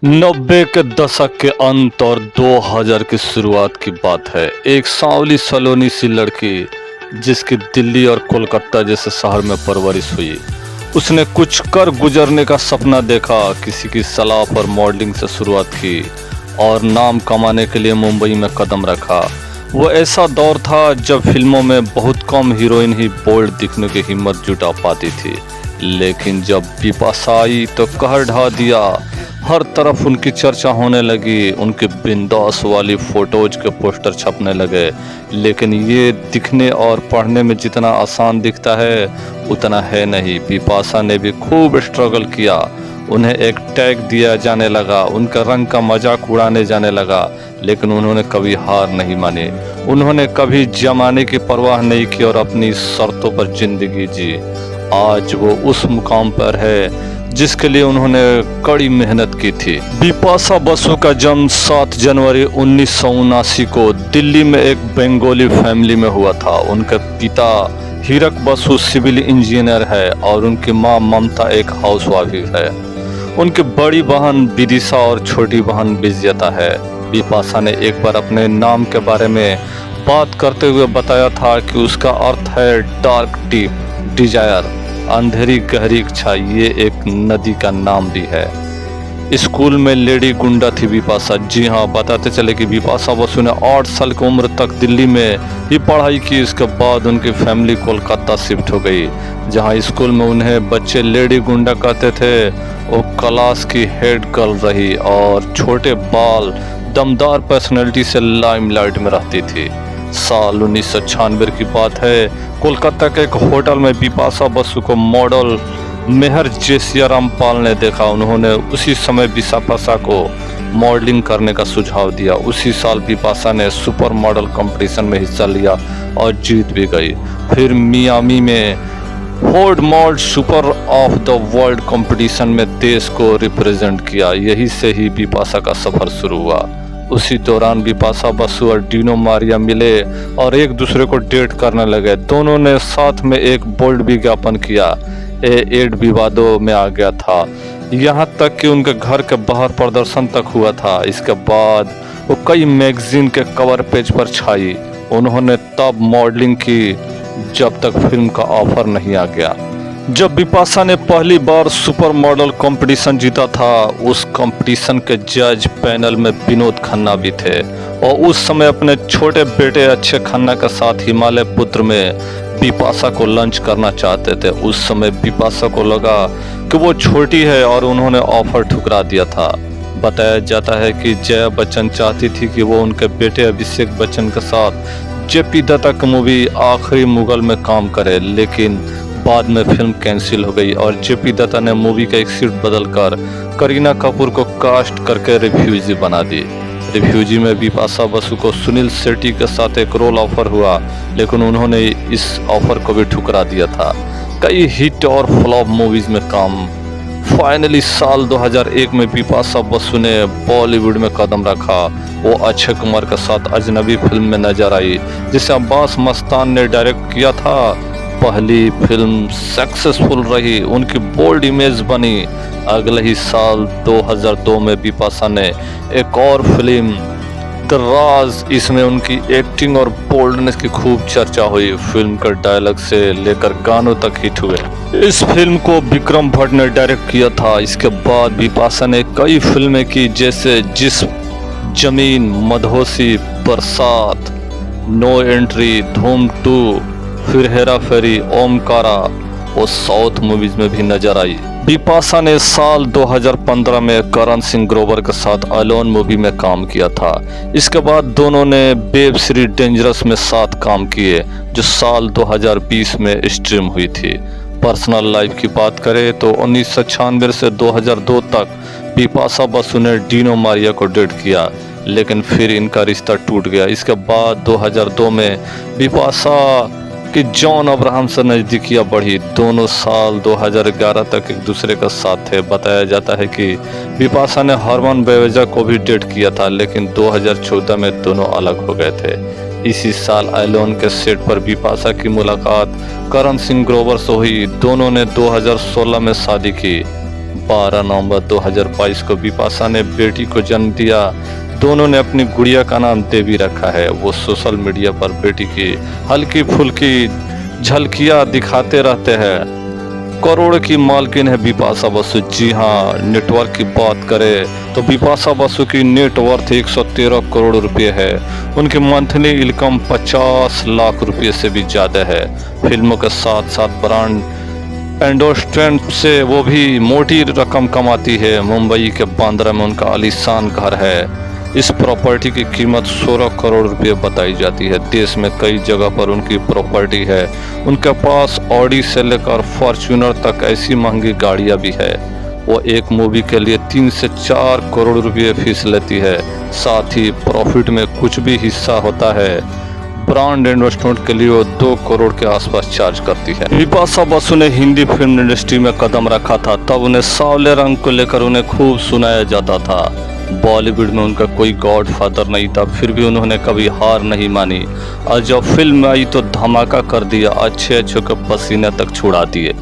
90 के दशक के अंत और 2000 की शुरुआत की बात है। एक सांवली सलोनी सी लड़की जिसकी दिल्ली और कोलकाता जैसे शहर में परवरिश हुई। उसने कुछ कर गुजरने का सपना देखा, किसी की सलाह पर मॉडलिंग से शुरुआत की और नाम कमाने के लिए मुंबई में कदम रखा। वो ऐसा दौर था जब फिल्मों में बहुत कम हीरोइन ही बोल्ड दिखने की हिम्मत जुटा पाती थी, लेकिन जब बिपाशा आई तो कहर ढा दिया। हर तरफ उनकी चर्चा होने लगी, उनके बिंदास वाली फोटोज के पोस्टर छपने लगे। लेकिन ये दिखने और पढ़ने में जितना आसान दिखता है उतना है नहीं। बिपाशा ने भी खूब स्ट्रगल किया। उन्हें एक टैग दिया जाने लगा, उनका रंग का मजाक उड़ाने जाने लगा, लेकिन उन्होंने कभी हार नहीं मानी। उन्होंने कभी जमाने की परवाह नहीं की और अपनी शर्तों पर जिंदगी जी। आज वो उस मुकाम पर है जिसके लिए उन्होंने कड़ी मेहनत की थी। बिपाशा बसु का जन्म 7 जनवरी 1979 को दिल्ली में एक बंगाली फैमिली में हुआ था। उनके पिता हीरक बसु सिविल इंजीनियर है और उनकी मां ममता एक हाउसवाइफ है। उनकी बड़ी बहन विदिशा और छोटी बहन विजयता है। बिपाशा ने एक बार अपने नाम के बारे में बात करते हुए बताया था कि उसका अर्थ है डार्क डीप डिजायर, अंधेरी गहरी इच्छा। ये एक नदी का नाम भी है। स्कूल में लेडी गुंडा थी बिपाशा। जी हाँ, बताते चले कि बिपाशा बसु ने 8 साल की उम्र तक दिल्ली में ही पढ़ाई की। इसके बाद उनकी फैमिली कोलकाता शिफ्ट हो गई, जहाँ स्कूल में उन्हें बच्चे लेडी गुंडा कहते थे। वो क्लास की हेड गर्ल रही और छोटे बाल दमदार पर्सनैलिटी से लाइमलाइट में रहती थी। साल 1996 की बात है। कोलकाता के एक होटल में बिपाशा बसु को मॉडल मेहर जेसिया रामपाल ने देखा। उन्होंने उसी समय बिपाशा को मॉडलिंग करने का सुझाव दिया। उसी साल बिपाशा ने सुपर मॉडल कंपटीशन में हिस्सा लिया और जीत भी गई। फिर मियामी में Ford model super of the world competition में देश को रिप्रेजेंट किया। यही से ही बिपाशा का सफर शुरू हुआ। उसी दौरान बिपाशा बसु और डीनो मारिया मिले और एक दूसरे को डेट करने लगे। दोनों ने साथ में एक बोल्ड विज्ञापन किया। एड विवादों में आ गया था, यहाँ तक कि उनके घर के बाहर प्रदर्शन तक हुआ था। इसके बाद वो कई मैगजीन के कवर पेज पर छाई। उन्होंने तब मॉडलिंग की जब तक फिल्म का ऑफर नहीं आ गया। जब बिपाशा ने पहली बार सुपर मॉडल कंपटीशन जीता था, उस कंपटीशन के जज पैनल में विनोद खन्ना भी थे और उस समय अपने छोटे बेटे अक्षय खन्ना के साथ हिमालय पुत्र में बिपाशा को लॉन्च करना चाहते थे। उस समय बिपाशा को लगा कि वो छोटी है और उन्होंने ऑफर ठुकरा दिया था। बताया जाता है कि जया बच्चन चाहती थी कि वो उनके बेटे अभिषेक बच्चन के साथ जेपी दत्ता की मूवी आखिरी मुगल में काम करे, लेकिन बाद में फिल्म कैंसिल हो गई और जेपी दत्ता ने मूवी का एक सीट बदलकर करीना कपूर को कास्ट करके रिफ्यूजी बना दी। रिफ्यूजी में बिपाशा बसु को सुनील शेट्टी के साथ एक रोल ऑफर हुआ, लेकिन उन्होंने इस ऑफर को भी ठुकरा दिया था। कई हिट और फ्लॉप मूवीज में काम। फाइनली साल 2001 में बिपाशा बसु ने बॉलीवुड में कदम रखा। वो अक्षय कुमार के साथ अजनबी फिल्म में नजर आई, जिसे अब्बास मस्तान ने डायरेक्ट किया था। पहली फिल्म सक्सेसफुल रही, उनकी बोल्ड इमेज बनी। अगले ही साल 2002 में बिपाशा ने एक और फिल्म द राज, इसमें उनकी एक्टिंग और बोल्डनेस की खूब चर्चा हुई। फिल्म के डायलॉग से लेकर गानों तक हिट हुए। इस फिल्म को विक्रम भट्ट ने डायरेक्ट किया था। इसके बाद बिपाशा ने कई फिल्में की, जैसे जिस्म, जमीन, मधोसी, बरसात, नो एंट्री, धूम 2, फिर हेरा फेरी, ओमकारा और साउथ मूवीज में भी नजर आई। बिपाशा ने साल 2015 में करण सिंह ग्रोवर के साथ अलोन मूवी में काम किया था। इसके बाद दोनों ने वेब सीरीज डेंजरस में साथ काम किए, जो साल 2020 में स्ट्रीम हुई थी। पर्सनल लाइफ की बात करें तो 1996 से 2002 तक बिपाशा बसु ने डीनो मारिया को डेट किया, लेकिन फिर इनका रिश्ता टूट गया। इसके बाद 2002 में बिपाशा कि जॉन अब्राहम से नज़दीकियाँ बढ़ी। दोनों साल 2011 तक एक दूसरे का साथ थे। बताया जाता है कि बिपाशा ने हरमन बेवेजा को भी डेट किया था, लेकिन 2014 में दोनों अलग हो गए थे। इसी साल एलोन के सेट पर बिपाशा की मुलाकात करण सिंह ग्रोवर से हुई। दोनों ने 2016 में शादी की। 12 नवंबर 2022 को बिपाशा ने बेटी को जन्म दिया। दोनों ने अपनी गुड़िया का नाम देवी रखा है। वो सोशल मीडिया पर बेटी की हल्की फुल्की झलकियां दिखाते रहते हैं। करोड़ की मालकिन है बिपाशा बसु। जी हाँ, नेटवर्क की बात करें तो बिपाशा बसु की नेटवर्थ 113 करोड़ रुपए है। उनकी मंथली इनकम 50 लाख रुपए से भी ज़्यादा है। फिल्मों के साथ साथ ब्रांड एंडोर्समेंट से वो भी मोटी रकम कमाती है। मुंबई के बांद्रा में उनका आलीशान घर है। इस प्रॉपर्टी की कीमत 16 करोड़ रुपए बताई जाती है। देश में कई जगह पर उनकी प्रॉपर्टी है। उनके पास ऑडी से लेकर फॉर्च्यूनर तक ऐसी महंगी गाड़ियां भी है। वो एक मूवी के लिए 3 से 4 करोड़ रुपए फीस लेती है। साथ ही प्रॉफिट में कुछ भी हिस्सा होता है। ब्रांड इन्वेस्टमेंट के लिए वो 2 करोड़ के आसपास चार्ज करती है। बिपाशा बसु ने हिंदी फिल्म इंडस्ट्री में कदम रखा था, तब उन्हें सांवले रंग को लेकर उन्हें खूब सुनाया जाता था। बॉलीवुड में उनका कोई गॉडफादर नहीं था, फिर भी उन्होंने कभी हार नहीं मानी और जब फिल्म आई तो धमाका कर दिया। अच्छे अच्छे के पसीने तक छुड़ा दिए।